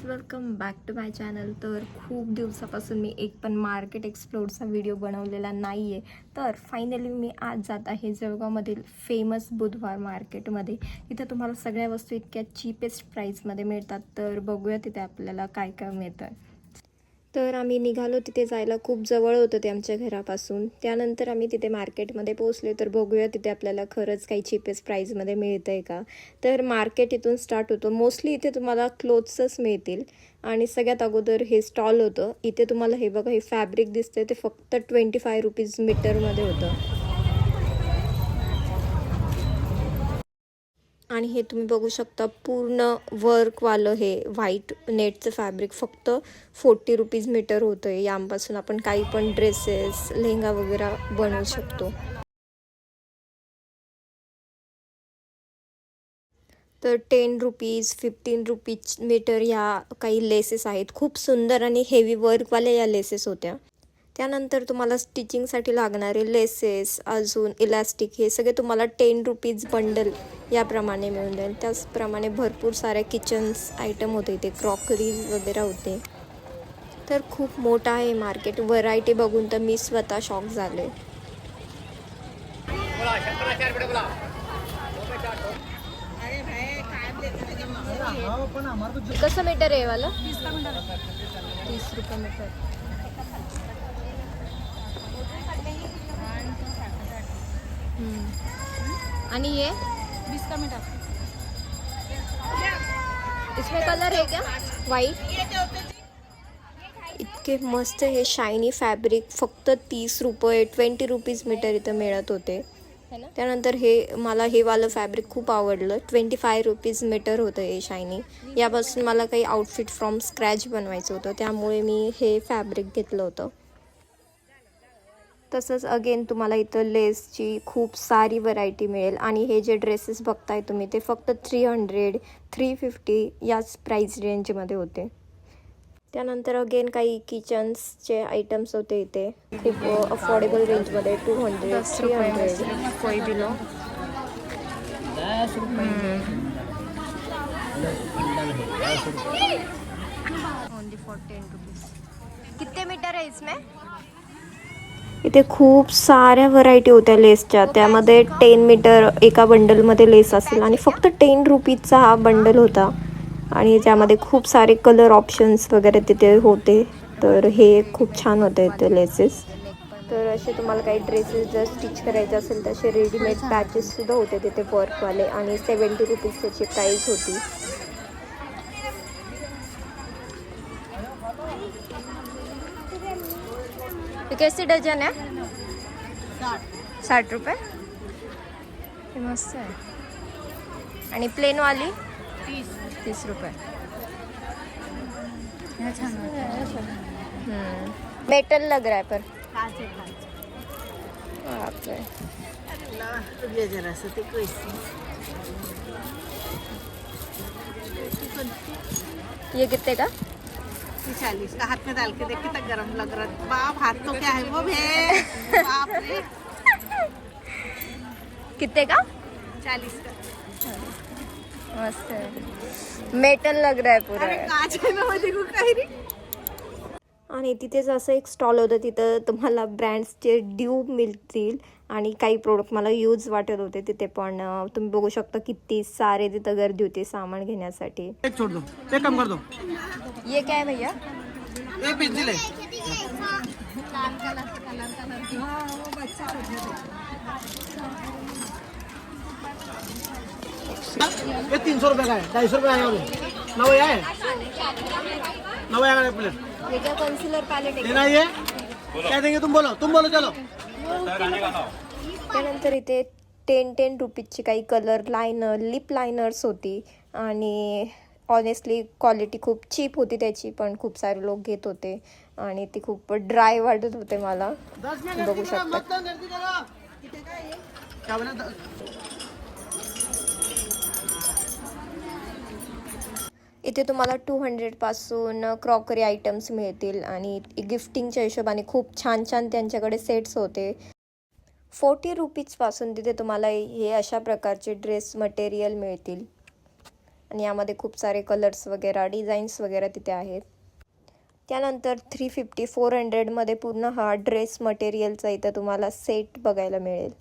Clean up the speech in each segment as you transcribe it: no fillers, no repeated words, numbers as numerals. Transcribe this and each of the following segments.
Welcome back to my channel. तर खूप दिवसापासून मी एक पण मार्केट एक्सप्लोरचा व्हिडिओ बनवलेला नाही आहे. तर फायनली मी आज जात आहे जळगावमधील फेमस बुधवार मार्केटमध्ये. इथे तुम्हाला सगळ्या वस्तू इतक्या चीपेस्ट प्राईसमध्ये मिळतात. तर बघूया तिथे आपल्याला काय काय मिळतं. तर आम्ही निघालो, तिथे जायला खूप जवळ होतं ते आमच्या घरापासून. त्यानंतर आम्ही तिथे मार्केटमध्ये पोहोचले. तर बघूया तिथे आपल्याला खरंच काही चीपेस्ट प्राईजमध्ये मिळतं आहे का. तर मार्केट इथून स्टार्ट होतं. मोस्टली इथे तुम्हाला क्लोथ्सच मिळतील. आणि सगळ्यात अगोदर हे स्टॉल होतं. इथे तुम्हाला हे बघा, हे फॅब्रिक दिसते ते फक्त 25 रुपीज मीटरमध्ये होतं. आणि हे तुम्ही बघू शकता, पूर्ण वर्कवालं हे व्हाईट नेटचं फॅब्रिक फक्त 40 रुपीज मीटर होतं आहे. यापासून आपण काही पण ड्रेसेस, लेहंगा वगैरे बनवू शकतो. तर 10 रुपीज, 15 रुपीज मीटर ह्या काही लेसेस आहेत. खूप सुंदर आणि हेवी वर्कवाल्या या लेसेस होत्या. त्यानंतर तुम्हाला स्टिचिंगसाठी लागणारे लेसेस, अजून इलॅस्टिक, हे सगळे तुम्हाला 10 रुपीज बंडल याप्रमाणे मिळून जाईल. त्याचप्रमाणे भरपूर साऱ्या किचन्स आयटम होते, इथे क्रॉकरीज वगैरे होते. तर खूप मोठं आहे मार्केट. व्हरायटी बघून तर मी स्वतः शॉक झाले. कसं मीटर आहे वाला? 30 रुपये मीटर. आणि ये 20 का मीटर. इसमें कलर है क्या? वाइट. इतके मस्त हे शायनी फॅब्रिक फक्त 30 रुपये, 20 रुपीज मीटर इथं मिळत होते. त्यानंतर हे मला हे वालं फॅब्रिक खूप आवडलं. 25 रुपीज मीटर होतं हे शायनी. यापासून मला काही आउटफिट फ्रॉम स्क्रॅच बनवायचं होतं, त्यामुळे मी हे फॅब्रिक घेतलं होतं. तसंच अगेन तुम्हाला इथं लेसची खूप सारी व्हरायटी मिळेल. आणि हे जे ड्रेसेस बघताय तुम्ही ते फक्त 300, 350 याच प्राईस रेंजमध्ये होते. त्यानंतर अगेन काही किचन्सचे आयटम्स होते इथे खूप अफोर्डेबल रेंजमध्ये. 200, 300. कोई भी लो. Only for 10 rupees. कितने मीटर है इसमें? इथे खूप साऱ्या व्हरायटी होत्या लेसच्या. त्यामध्ये 10 मीटर एका बंडलमध्ये लेस असेल आणि फक्त 10 रुपीजचा हा बंडल होता. आणि त्यामध्ये खूप सारे कलर ऑप्शन्स वगैरे तिथे होते. तर हे खूप छान होते इथे लेसेस. तर असे तुम्हाला काही ड्रेसेस जर स्टिच करायचे असेल तसे रेडीमेड पॅचेससुद्धा होते तिथे वर्कवाले. आणि 70 रुपीज त्याची प्राईस होती. कैसे डझन है? 60 रुपये. हे मस्त आहे. आणि प्लेन वाली 30 रुपये. मेटल लग रहा है पर. ये कितने का? 40 का. हाथ में डाल के देख कितना गरम लग रहा है. बाप, हाथ तो क्या है वो भे. बाप रे. कितने का? 40 का. मस्त है. मेटल लग रहा है पूरा. अरे काच है ना, मध्ये काही रे. आणि तिथेच असं एक स्टॉल होतं, तिथं तुम्हाला ब्रँड्सचे ड्यूब मिळतील. आणि काही प्रोडक्ट मला यूज वाटत होते तिथे. पण तुम्ही बघू शकता किती सारे तिथं गर्दी होती सामान घेण्यासाठी. एक छोड़ दो, एक कम कर दो. ये क्या है भैया? एक पेंसिल है. ये 300 रुपए का है. 250 रुपए आने वाले. 9 है. 9 आएगा एक प्लेट. ये क्या कन्सिलर पॅलेट आहे? लेना है ये. क्या देंगे तुम बोलो चलो. त्यानंतर इथे 10 रुपीजची काही कलर लायनर, लिप लायनर्स होती. आणि ऑनेस्टली क्वालिटी खूप चीप होती त्याची, पण खूप सारे लोक घेत होते. आणि ती खूप ड्राय वाटत होते मला. बघू शकता. इथे तुम्हाला 200 पासून क्रॉकरी आयटम्स मिळतील. आणि गिफ्टिंगच्या हिशोबाने खूप छान छान त्यांच्याकडे सेट्स होते. 40 रुपीजपासून तिथे तुम्हाला हे अशा प्रकारचे ड्रेस मटेरियल मिळतील. आणि यामध्ये खूप सारे कलर्स वगैरे डिझाईन्स वगैरे तिथे आहेत. त्यानंतर 350-400मध्ये पूर्ण हा ड्रेस मटेरियलचा इथं तुम्हाला सेट बघायला मिळेल.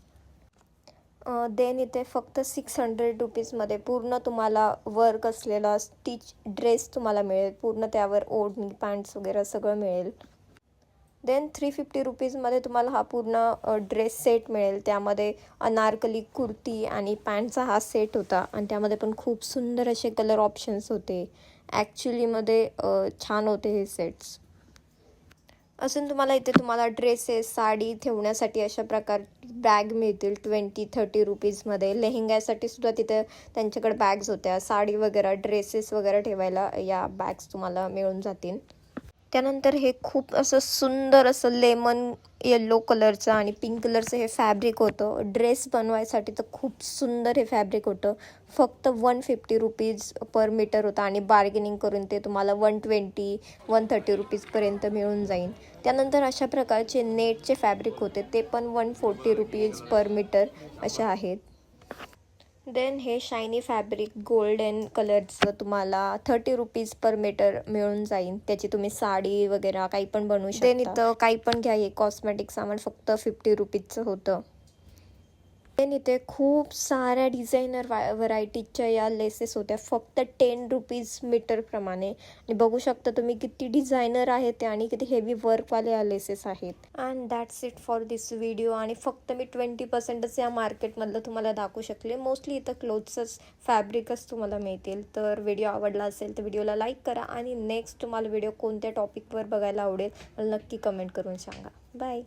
देन इथे फक्त 600 रुपीजमध्ये पूर्ण तुम्हाला वर्क असलेला स्टिच ड्रेस तुम्हाला मिळेल. पूर्ण त्यावर ओढणी पॅन्ट्स वगैरे सगळं मिळेल. देन 350 रुपीजमध्ये तुम्हाला हा पूर्ण ड्रेस सेट मिळेल. त्यामध्ये अनारकली कुर्ती आणि पॅन्टचा हा सेट होता आणि त्यामध्ये पण खूप सुंदर असे कलर ऑप्शन्स होते. ॲक्च्युलीमध्ये छान होते हे सेट्स. अजून तुम्हाला इथे ड्रेसेस, साडी ठेवण्यासाठी अशा प्रकारची बॅग मिळतील 20-30 रुपीजमध्ये. लेहेंग्यासाठी सुद्धा तिथे त्यांच्याकडे बॅग्स होत्या. साडी वगैरे, ड्रेसेस वगैरे ठेवायला या बॅग्स तुम्हाला मिळून जातील. त्यानंतर हे खूप असं सुंदर असं लेमन येल्लो कलरचं आणि पिंक कलरचं हे फॅब्रिक होतं. ड्रेस बनवायसाठी तर खूप सुंदर हे फॅब्रिक होतं. फक्त 150 रुपीज पर मीटर होतं आणि बार्गेनिंग करून ते तुम्हाला 120-130 रुपीजपर्यंत मिळून जाईल. त्यानंतर अशा प्रकारचे नेटचे फॅब्रिक होते, ते पण 140 रुपीज पर मीटर असे आहेत. देन हे शायनी फॅब्रिक गोल्डन कलरचं तुम्हाला 30 रुपीज पर मीटर मिळून जाईल. त्याची तुम्ही साडी वगैरे काही पण बनवू शकता. देन इथं काही पण घ्या, हे कॉस्मेटिक सामान फक्त 50 रुपीजचं होतं. देन इथे खूप साऱ्या डिझायनर व्हरायटीच्या या लेसेस होत्या फक्त 10 रुपीज मीटरप्रमाणे. आणि बघू शकता तुम्ही किती डिझायनर आहेत ते आणि किती हेवी वर्कवाले या लेसेस आहेत. And that's it for this video. आणि फक्त मी 20%च या मार्केटमधलं तुम्हाला दाखवू शकले. मोस्टली इथं क्लोथ्सच फॅब्रिकच तुम्हाला मिळतील. तर व्हिडिओ आवडला असेल तर व्हिडिओला लाईक करा आणि नेक्स्ट तुम्हाला व्हिडिओ कोणत्या टॉपिकवर बघायला आवडेल मला नक्की कमेंट करून सांगा. बाय.